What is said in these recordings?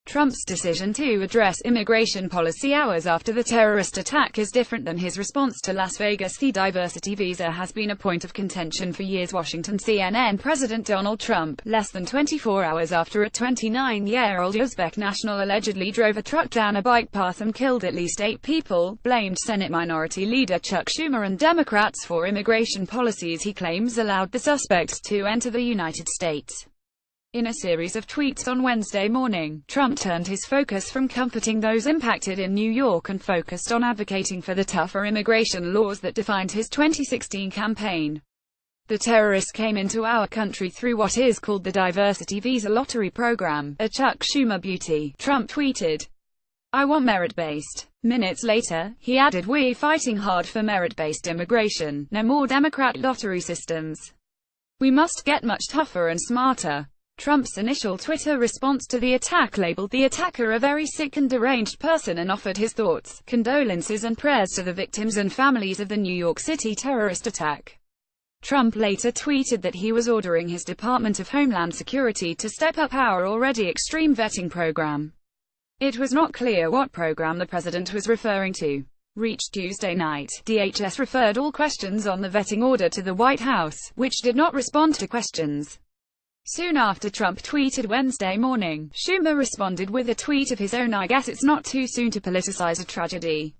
Trump's decision to address immigration policy hours after the terrorist attack is different than his response to Las Vegas. The diversity visa has been a point of contention for years. Washington. CNN. President Donald Trump, less than 24 hours after a 29-year-old Uzbek national allegedly drove a truck down a bike path and killed at least 8 people, blamed Senate Minority Leader Chuck Schumer and Democrats for immigration policies he claims allowed the suspect to enter the United States. In a series of tweets on Wednesday morning, Trump turned his focus from comforting those impacted in New York and focused on advocating for the tougher immigration laws that defined his 2016 campaign. The terrorist came into our country through what is called the diversity visa lottery program, a Chuck Schumer beauty, Trump tweeted. I want merit-based. Minutes later, he added, we're fighting hard for merit-based immigration, no more Democrat lottery systems. We must get much tougher and smarter. Trump's initial Twitter response to the attack labeled the attacker a very sick and deranged person and offered his thoughts, condolences and prayers to the victims and families of the New York City terrorist attack. Trump later tweeted that he was ordering his Department of Homeland Security to step up our already extreme vetting program. It was not clear what program the president was referring to. Reached Tuesday night, DHS referred all questions on the vetting order to the White House, which did not respond to questions. Soon after Trump tweeted Wednesday morning, Schumer responded with a tweet of his own. I guess it's not too soon to politicize a tragedy.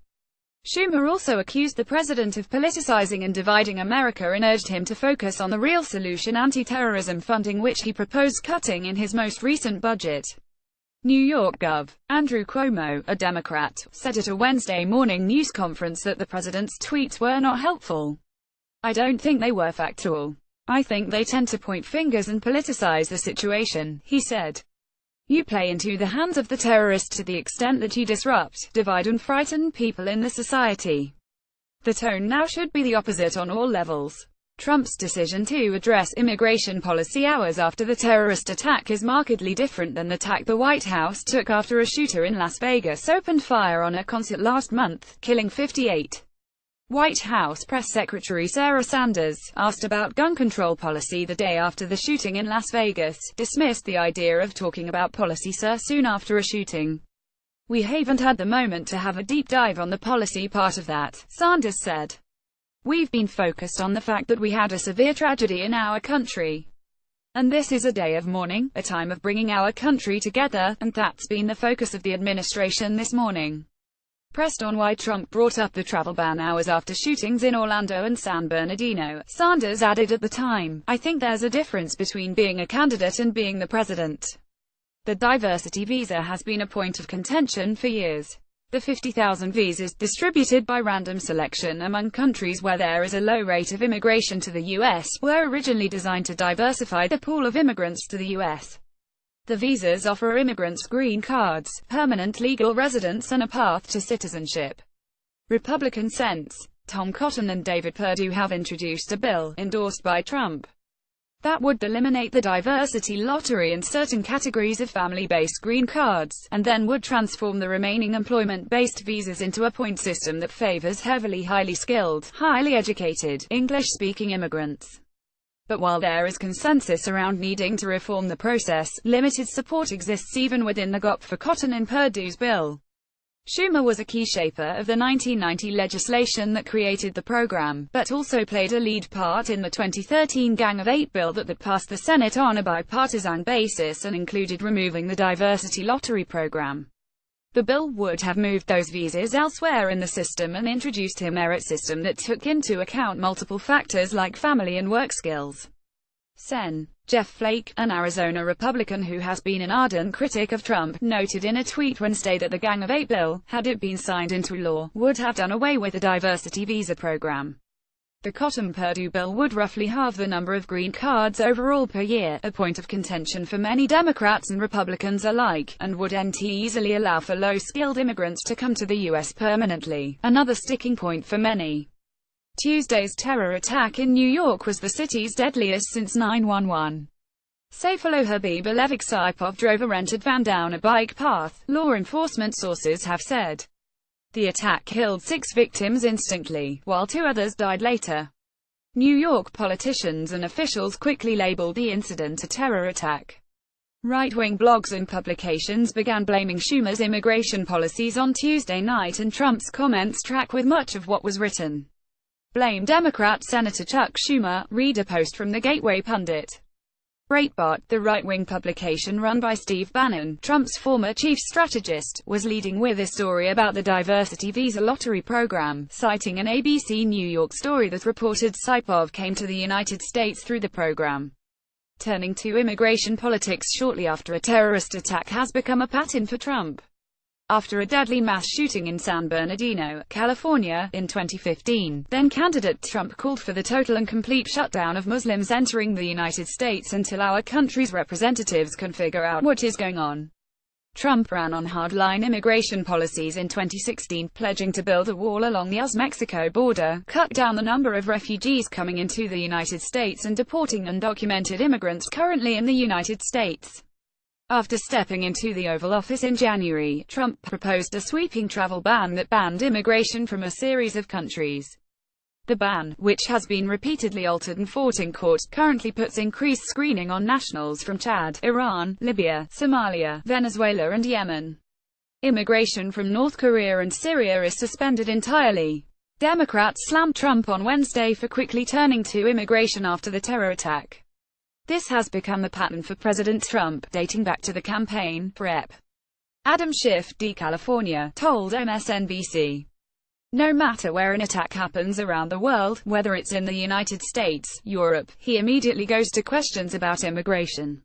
Schumer also accused the president of politicizing and dividing America and urged him to focus on the real solution: anti-terrorism funding, which he proposed cutting in his most recent budget. New York Gov. Andrew Cuomo, a Democrat, said at a Wednesday morning news conference that the president's tweets were not helpful. I don't think they were factual. I think they tend to point fingers and politicize the situation, he said. You play into the hands of the terrorists to the extent that you disrupt, divide and frighten people in the society. The tone now should be the opposite on all levels. Trump's decision to address immigration policy hours after the terrorist attack is markedly different than the tack the White House took after a shooter in Las Vegas opened fire on a concert last month, killing 58. White House Press Secretary Sarah Sanders, asked about gun control policy the day after the shooting in Las Vegas, dismissed the idea of talking about policy soon after a shooting. We haven't had the moment to have a deep dive on the policy part of that, Sanders said. We've been focused on the fact that we had a severe tragedy in our country. And this is a day of mourning, a time of bringing our country together, and that's been the focus of the administration this morning. Pressed on why Trump brought up the travel ban hours after shootings in Orlando and San Bernardino, Sanders added at the time, I think there's a difference between being a candidate and being the president. The diversity visa has been a point of contention for years. The 50,000 visas, distributed by random selection among countries where there is a low rate of immigration to the U.S., were originally designed to diversify the pool of immigrants to the U.S. The visas offer immigrants green cards, permanent legal residence and a path to citizenship. Republican Sens. Tom Cotton and David Perdue have introduced a bill, endorsed by Trump, that would eliminate the diversity lottery in certain categories of family-based green cards, and then would transform the remaining employment-based visas into a point system that favors heavily highly skilled, highly educated, English-speaking immigrants. But while there is consensus around needing to reform the process, limited support exists even within the GOP for Cotton and Perdue's bill. Schumer was a key shaper of the 1990 legislation that created the program, but also played a lead part in the 2013 Gang of Eight bill that passed the Senate on a bipartisan basis and included removing the diversity lottery program. The bill would have moved those visas elsewhere in the system and introduced a merit system that took into account multiple factors like family and work skills. Sen. Jeff Flake, an Arizona Republican who has been an ardent critic of Trump, noted in a tweet Wednesday that the Gang of Eight bill, had it been signed into law, would have done away with the diversity visa program. The Cotton-Perdue bill would roughly halve the number of green cards overall per year, a point of contention for many Democrats and Republicans alike, and would easily allow for low-skilled immigrants to come to the U.S. permanently, another sticking point for many. Tuesday's terror attack in New York was the city's deadliest since 9/11. Sayfullah Habib Alevik Saipov drove a rented van down a bike path, law enforcement sources have said. The attack killed 6 victims instantly, while 2 others died later. New York politicians and officials quickly labeled the incident a terror attack. Right-wing blogs and publications began blaming Schumer's immigration policies on Tuesday night, and Trump's comments track with much of what was written. Blame Democrat Senator Chuck Schumer, read a post from the Gateway Pundit. Breitbart, the right-wing publication run by Steve Bannon, Trump's former chief strategist, was leading with a story about the diversity visa lottery program, citing an ABC New York story that reported Saipov came to the United States through the program. Turning to immigration politics shortly after a terrorist attack has become a pattern for Trump. After a deadly mass shooting in San Bernardino, California, in 2015, then-candidate Trump called for the total and complete shutdown of Muslims entering the United States until our country's representatives can figure out what is going on. Trump ran on hardline immigration policies in 2016, pledging to build a wall along the US-Mexico border, cut down the number of refugees coming into the United States, and deporting undocumented immigrants currently in the United States. After stepping into the Oval Office in January, Trump proposed a sweeping travel ban that banned immigration from a series of countries. The ban, which has been repeatedly altered and fought in court, currently puts increased screening on nationals from Chad, Iran, Libya, Somalia, Venezuela and Yemen. Immigration from North Korea and Syria is suspended entirely. Democrats slammed Trump on Wednesday for quickly turning to immigration after the terror attack. This has become a pattern for President Trump, dating back to the campaign. Rep. Adam Schiff, D. California, told MSNBC. No matter where an attack happens around the world, whether it's in the United States, Europe, he immediately goes to questions about immigration.